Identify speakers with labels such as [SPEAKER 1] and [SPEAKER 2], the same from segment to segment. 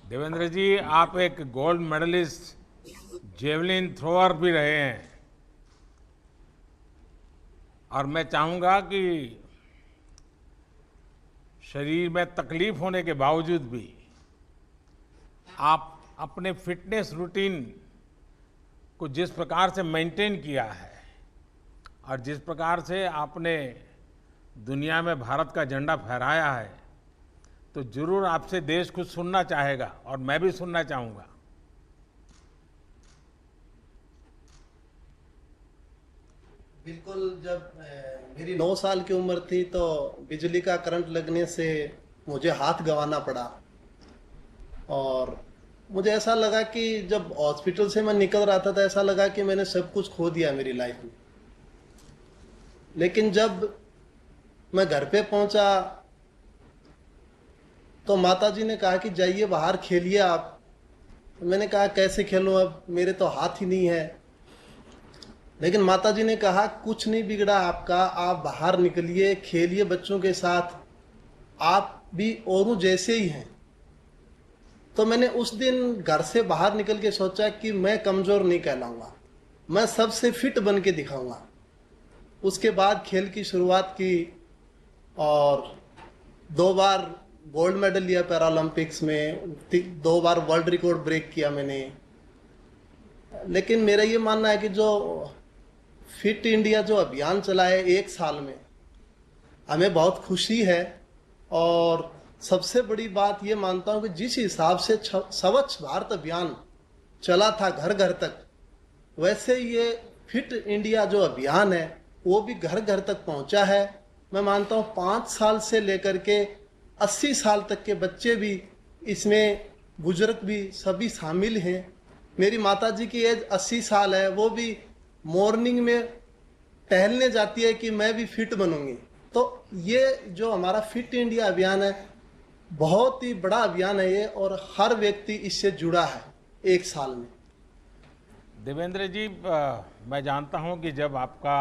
[SPEAKER 1] देवेंद्र जी, आप एक gold medallist javelin thrower भी रहे हैं। और मैं चाहूंगा कि शरीर में तकलीफ होने के बावजूद भी आप अपने फिटनेस रूटीन को जिस प्रकार से मेंटेन किया है और जिस प्रकार से आपने दुनिया में भारत का झंडा फहराया है, तो जरूर आपसे देश कुछ सुनना चाहेगा और मैं भी सुनना चाहूंगा।
[SPEAKER 2] बिल्कुल। जब मेरी 9 साल की उम्र थी तो बिजली का करंट लगने से मुझे हाथ गंवाना पड़ा। और मुझे ऐसा लगा कि जब हॉस्पिटल से मैं निकल रहा था तो ऐसा लगा कि मैंने सब कुछ खो दिया मेरी लाइफ में। लेकिन जब मैं घर पे पहुंचा तो माताजी ने कहा कि जाइए बाहर खेलिए आप। तो मैंने कहा कैसे खेलूं, अब मेरे तो हाथ ही नहीं है। लेकिन माताजी ने कहा कुछ नहीं बिगड़ा आपका, आप बाहर निकलिए, खेलिए बच्चों के साथ, आप भी औरों जैसे ही हैं। तो मैंने उस दिन घर से बाहर निकल के सोचा कि मैं कमज़ोर नहीं कहलाऊंगा, मैं सबसे फिट बन के दिखाऊंगा। उसके बाद खेल की शुरुआत की और 2 बार गोल्ड मेडल लिया पैरालंपिक्स में, 2 बार वर्ल्ड रिकॉर्ड ब्रेक किया मैंने। लेकिन मेरा ये मानना है कि जो फिट इंडिया जो अभियान चला है 1 साल में, हमें बहुत खुशी है। और सबसे बड़ी बात ये मानता हूँ कि जिस हिसाब से स्वच्छ भारत अभियान चला था घर घर तक, वैसे ये फिट इंडिया जो अभियान है वो भी घर घर तक पहुंचा है। मैं मानता हूँ 5 साल से लेकर के 80 साल तक के बच्चे भी इसमें, बुजुर्ग भी, सभी शामिल हैं। मेरी माताजी की एज 80 साल है, वो भी मॉर्निंग में टहलने जाती है कि मैं भी फिट बनूंगी। तो ये जो हमारा फिट इंडिया अभियान है बहुत ही बड़ा अभियान है ये, और हर व्यक्ति इससे जुड़ा है 1 साल में।
[SPEAKER 1] देवेंद्र जी, मैं जानता हूं कि जब आपका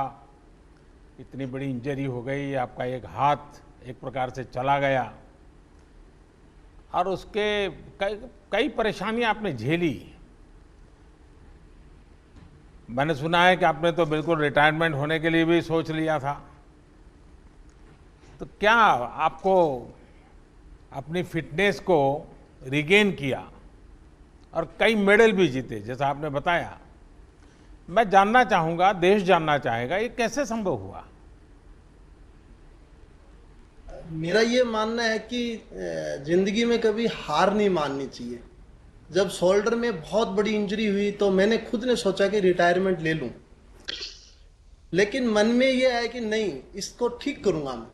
[SPEAKER 1] इतनी बड़ी इंजरी हो गई, आपका एक हाथ एक प्रकार से चला गया और उसके कई कई परेशानियां आपने झेली। मैंने सुना है कि आपने तो बिल्कुल रिटायरमेंट होने के लिए भी सोच लिया था। तो क्या आपको अपनी फिटनेस को रिगेन किया और कई मेडल भी जीते जैसा आपने बताया। मैं जानना चाहूंगा, देश जानना चाहेगा, ये कैसे संभव हुआ?
[SPEAKER 2] मेरा ये मानना है कि जिंदगी में कभी हार नहीं माननी चाहिए। जब शोल्डर में बहुत बड़ी इंजरी हुई तो मैंने खुद ने सोचा कि रिटायरमेंट ले लूं। लेकिन मन में ये है कि नहीं, इसको ठीक करूंगा मैं।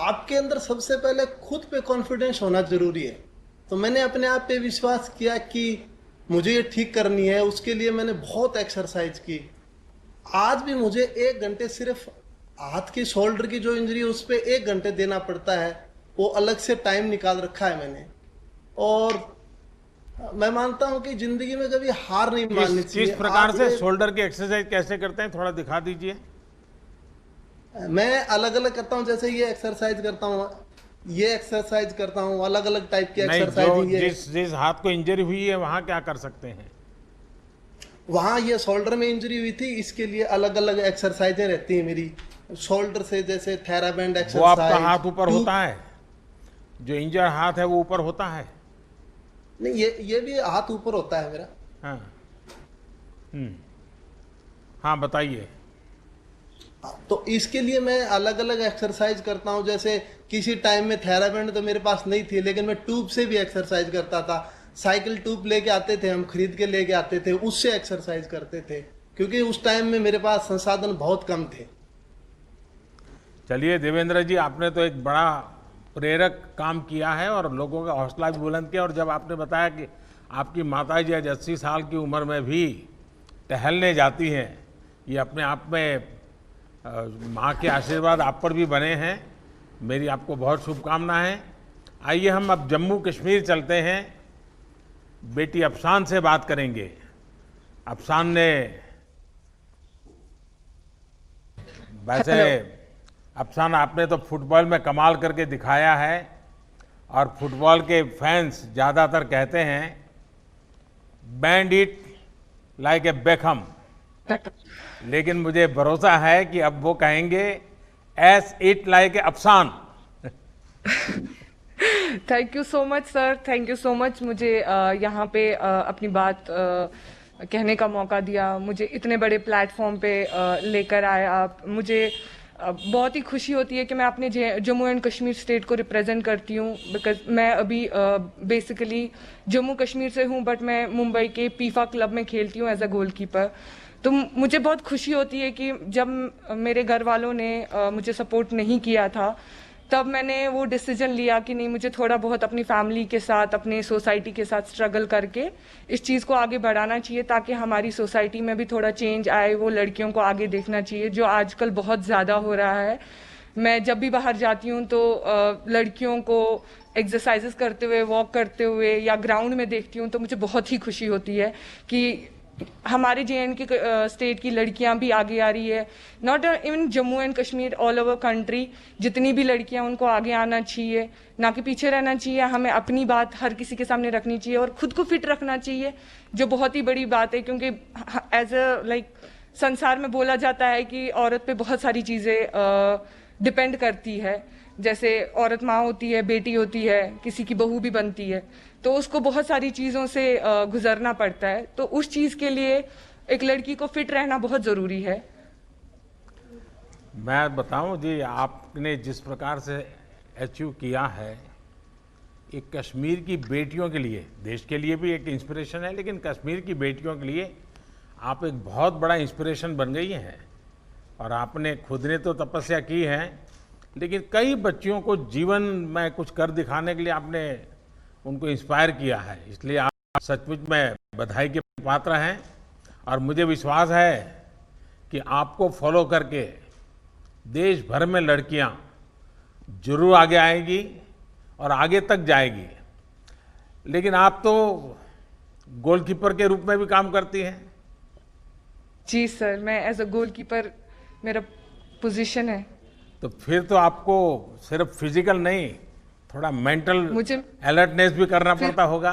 [SPEAKER 2] आपके अंदर सबसे पहले खुद पे कॉन्फिडेंस होना जरूरी है। तो मैंने अपने आप पे विश्वास किया कि मुझे ये ठीक करनी है। उसके लिए मैंने बहुत एक्सरसाइज की। आज भी मुझे 1 घंटे सिर्फ हाथ की शोल्डर की जो इंजरी है उस पर 1 घंटे देना पड़ता है। वो अलग से टाइम निकाल रखा है मैंने। और मैं मानता हूं कि जिंदगी में कभी हार नहीं माननी
[SPEAKER 1] किस
[SPEAKER 2] चाहिए।
[SPEAKER 1] प्रकार से शोल्डर की एक्सरसाइज कैसे करते हैं, थोड़ा दिखा दीजिए।
[SPEAKER 2] मैं अलग अलग करता हूं, जैसे ये एक्सरसाइज करता हूं, ये एक्सरसाइज करता हूं, अलग अलग टाइप की
[SPEAKER 1] नहीं, जो
[SPEAKER 2] एक्सरसाइज। ये
[SPEAKER 1] जिस जिस हाथ को इंजरी हुई है वहां क्या कर सकते हैं?
[SPEAKER 2] वहाँ ये शोल्डर में इंजरी हुई थी, इसके लिए अलग अलग एक्सरसाइजें रहती हैं मेरी। शोल्डर से जैसे थेराबैंड
[SPEAKER 1] वो आपका
[SPEAKER 2] एक्सरसाइज,
[SPEAKER 1] हाथ ऊपर
[SPEAKER 2] ट्यूब।
[SPEAKER 1] होता है? जो इंजर हाथ है वो ऊपर होता है?
[SPEAKER 2] नहीं, ये भी हाथ ऊपर होता है मेरा।
[SPEAKER 1] हाँ। हम्म। हाँ, बताइए।
[SPEAKER 2] तो इसके लिए मैं अलग अलग एक्सरसाइज करता हूँ। जैसे किसी टाइम में थेराबैंड तो मेरे पास नहीं थी, लेकिन मैं ट्यूब से भी एक्सरसाइज करता था। साइकिल ट्यूब लेके आते थे, हम खरीद के लेके आते थे, उससे एक्सरसाइज करते थे, क्योंकि उस टाइम में मेरे पास संसाधन बहुत कम थे।
[SPEAKER 1] चलिए देवेंद्र जी, आपने तो एक बड़ा प्रेरक काम किया है और लोगों का हौसला भी बुलंद किया। और जब आपने बताया कि आपकी माताजी आज 80 साल की उम्र में भी टहलने जाती हैं, ये अपने आप में माँ के आशीर्वाद आप पर भी बने हैं। मेरी आपको बहुत शुभकामनाएं। आइए हम अब जम्मू कश्मीर चलते हैं, बेटी अफसान से बात करेंगे। अफसान ने वैसे,
[SPEAKER 2] हेलो।
[SPEAKER 1] अफसान, आपने तो फुटबॉल में कमाल करके दिखाया है और फुटबॉल के फैंस ज़्यादातर कहते हैं band it like a Beckham, लेकिन मुझे भरोसा है कि अब वो कहेंगे S it like a Afsan.
[SPEAKER 3] Thank you so much sir, thank you so much. मुझे यहाँ पे अपनी बात कहने का मौका दिया, मुझे इतने बड़े प्लेटफॉर्म पे लेकर आए आप। मुझे बहुत ही खुशी होती है कि मैं अपने जम्मू एंड कश्मीर स्टेट को रिप्रेजेंट करती हूँ, बिकॉज मैं अभी बेसिकली जम्मू कश्मीर से हूँ, बट मैं मुंबई के पीफा क्लब में खेलती हूँ एज अ गोलकीपर। तो मुझे बहुत खुशी होती है कि जब मेरे घर वालों ने मुझे सपोर्ट नहीं किया था, तब मैंने वो डिसीजन लिया कि नहीं, मुझे थोड़ा बहुत अपनी फैमिली के साथ, अपने सोसाइटी के साथ स्ट्रगल करके इस चीज़ को आगे बढ़ाना चाहिए, ताकि हमारी सोसाइटी में भी थोड़ा चेंज आए। वो लड़कियों को आगे देखना चाहिए, जो आजकल बहुत ज़्यादा हो रहा है। मैं जब भी बाहर जाती हूँ तो लड़कियों को एक्सरसाइजेस करते हुए, वॉक करते हुए या ग्राउंड में देखती हूँ, तो मुझे बहुत ही खुशी होती है कि हमारे JNK स्टेट की लड़कियां भी आगे आ रही है। Not even Jammu and Kashmir, all over country जितनी भी लड़कियां, उनको आगे आना चाहिए, ना कि पीछे रहना चाहिए। हमें अपनी बात हर किसी के सामने रखनी चाहिए और खुद को फिट रखना चाहिए, जो बहुत ही बड़ी बात है। क्योंकि एज अ संसार में बोला जाता है कि औरत पे बहुत सारी चीज़ें डिपेंड करती है, जैसे औरत माँ होती है, बेटी होती है, किसी की बहू भी बनती है, तो उसको बहुत सारी चीज़ों से गुजरना पड़ता है। तो उस चीज़ के लिए एक लड़की को फिट रहना बहुत ज़रूरी है।
[SPEAKER 1] मैं बताऊं जी, आपने जिस प्रकार से अचीव किया है, एक कश्मीर की बेटियों के लिए, देश के लिए भी एक इंस्पिरेशन है, लेकिन कश्मीर की बेटियों के लिए आप एक बहुत बड़ा इंस्पिरेशन बन गई हैं। और आपने खुद ने तो तपस्या की है, लेकिन कई बच्चियों को जीवन में कुछ कर दिखाने के लिए आपने उनको इंस्पायर किया है। इसलिए आप सचमुच में बधाई के पात्र हैं। और मुझे विश्वास है कि आपको फॉलो करके देश भर में लड़कियां जरूर आगे आएंगी और आगे तक जाएगी। लेकिन आप तो गोलकीपर के रूप में भी काम करती हैं।
[SPEAKER 3] जी सर, मैं एज अ गोलकीपर मेरा पोजीशन है।
[SPEAKER 1] तो फिर तो आपको सिर्फ फिजिकल नहीं, थोड़ा मेंटल
[SPEAKER 3] मुझे
[SPEAKER 1] अलर्टनेस भी करना पड़ता होगा।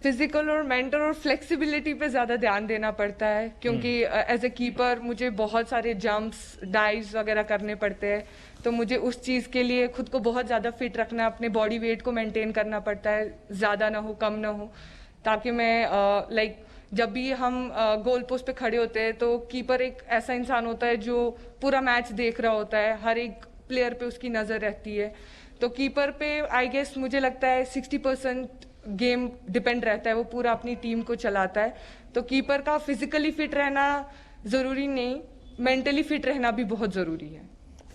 [SPEAKER 3] फिजिकल और मेंटल और फ्लेक्सिबिलिटी पे ज़्यादा ध्यान देना पड़ता है, क्योंकि एज ए कीपर मुझे बहुत सारे जंप्स, डाइव्स वगैरह करने पड़ते हैं। तो मुझे उस चीज़ के लिए खुद को बहुत ज़्यादा फिट रखना, अपने बॉडी वेट को मेंटेन करना पड़ता है, ज़्यादा ना हो कम ना हो, ताकि मैं जब भी हम गोल पोस्ट पे खड़े होते हैं तो कीपर एक ऐसा इंसान होता है जो पूरा मैच देख रहा होता है, हर एक प्लेयर पे उसकी नज़र रहती है। तो कीपर पे आई गेस मुझे लगता है 60% गेम डिपेंड रहता है, वो पूरा अपनी टीम को चलाता है। तो कीपर का फिजिकली फिट रहना ज़रूरी नहीं, मेंटली फिट रहना भी बहुत ज़रूरी है।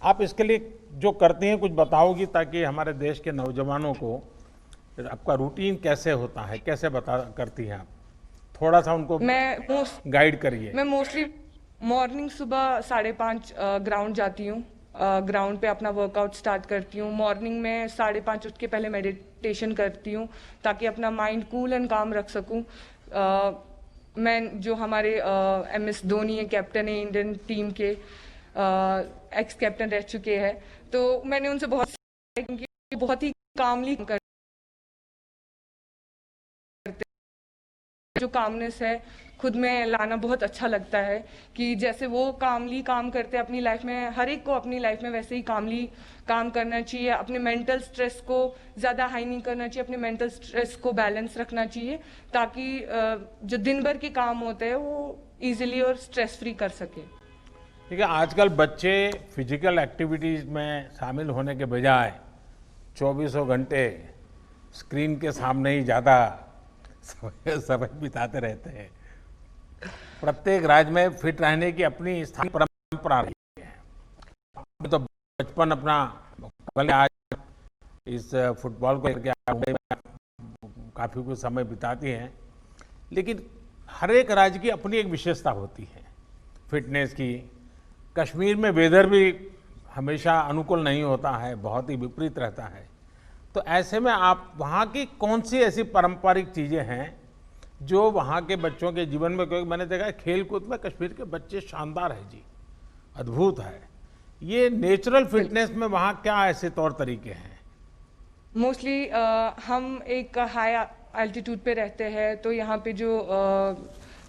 [SPEAKER 1] आप इसके लिए जो करती हैं कुछ बताओगी, ताकि हमारे देश के नौजवानों को आपका रूटीन कैसे होता है, कैसे करती हैं आप, थोड़ा सा उनको गाइड करिए।
[SPEAKER 3] मैं मोस्टली मॉर्निंग सुबह 5:30 ग्राउंड जाती हूँ, ग्राउंड पे अपना वर्कआउट स्टार्ट करती हूँ। मॉर्निंग में 5:30 उठ के पहले मेडिटेशन करती हूँ, ताकि अपना माइंड कूल एंड काम रख सकूँ। मैं जो हमारे MS धोनी है, कैप्टन है इंडियन टीम के, एक्स कैप्टन रह चुके हैं, तो मैंने उनसे बहुत ही कामली करते, जो कामनेस है खुद में लाना बहुत अच्छा लगता है। कि जैसे वो कामली काम करते हैं अपनी लाइफ में, हर एक को अपनी लाइफ में वैसे ही कामली काम करना चाहिए। अपने मेंटल स्ट्रेस को ज़्यादा हाई नहीं करना चाहिए, अपने मेंटल स्ट्रेस को बैलेंस रखना चाहिए, ताकि जो दिन भर के काम होते हैं वो इजीली और स्ट्रेस फ्री कर सके।
[SPEAKER 1] ठीक है, आजकल बच्चे फिजिकल एक्टिविटीज़ में शामिल होने के बजाय 24 घंटे स्क्रीन के सामने ही ज़्यादा समय बिताते रहते हैं। प्रत्येक राज्य में फिट रहने की अपनी स्थानीय परंपरा रही है। तो बचपन अपना आज इस फुटबॉल को लेकर काफ़ी कुछ समय बिताती हैं, लेकिन हर एक राज्य की अपनी एक विशेषता होती है फिटनेस की। कश्मीर में वेदर भी हमेशा अनुकूल नहीं होता है, बहुत ही विपरीत रहता है। तो ऐसे में आप वहाँ की कौन सी ऐसी पारंपरिक चीज़ें हैं जो वहाँ के बच्चों के जीवन में, क्योंकि मैंने देखा है खेल कूद में कश्मीर के बच्चे शानदार है जी, अद्भुत है। ये नेचुरल फिटनेस में वहाँ क्या ऐसे तौर तरीके हैं?
[SPEAKER 3] मोस्टली हम एक हाई एल्टीट्यूड पे रहते हैं, तो यहाँ पे जो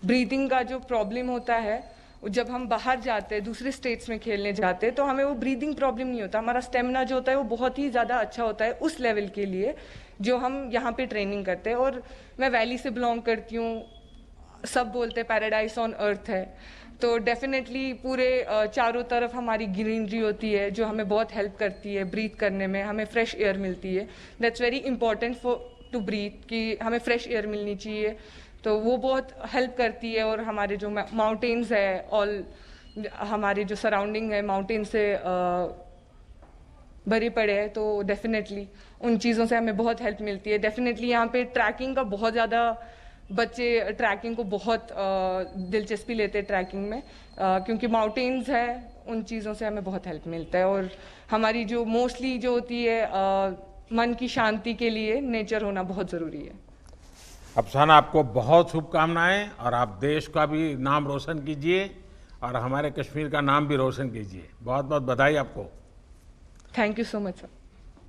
[SPEAKER 3] ब्रीदिंग का जो प्रॉब्लम होता है, जब हम बाहर जाते हैं दूसरे स्टेट्स में खेलने जाते हैं तो हमें वो ब्रीदिंग प्रॉब्लम नहीं होता। हमारा स्टेमिना जो होता है वो बहुत ही ज़्यादा अच्छा होता है उस लेवल के लिए जो हम यहाँ पे ट्रेनिंग करते हैं। और मैं वैली से बिलोंग करती हूँ, सब बोलते हैं पैराडाइज ऑन अर्थ है, तो डेफिनेटली पूरे चारों तरफ हमारी ग्रीनरी होती है जो हमें बहुत हेल्प करती है ब्रीथ करने में, हमें फ्रेश एयर मिलती है। That's very important for to breathe कि हमें फ्रेश एयर मिलनी चाहिए, तो वो बहुत हेल्प करती है। और हमारे जो माउंटेन्स है, ऑल हमारे जो सराउंडिंग है माउंटेन से भरे पड़े हैं, तो डेफिनेटली उन चीज़ों से हमें बहुत हेल्प मिलती है। डेफिनेटली यहाँ पे ट्रैकिंग का बहुत ज़्यादा, बच्चे ट्रैकिंग को बहुत दिलचस्पी लेते हैं ट्रैकिंग में, क्योंकि माउंटेन्स है, उन चीज़ों से हमें बहुत हेल्प मिलता है। और हमारी जो मोस्टली जो होती है मन की शांति के लिए नेचर होना बहुत ज़रूरी है।
[SPEAKER 1] अफसाना, आपको बहुत शुभकामनाएं और आप देश का भी नाम रोशन कीजिए और हमारे कश्मीर का नाम भी रोशन कीजिए। बहुत बहुत बधाई आपको।
[SPEAKER 3] Thank you so much sir.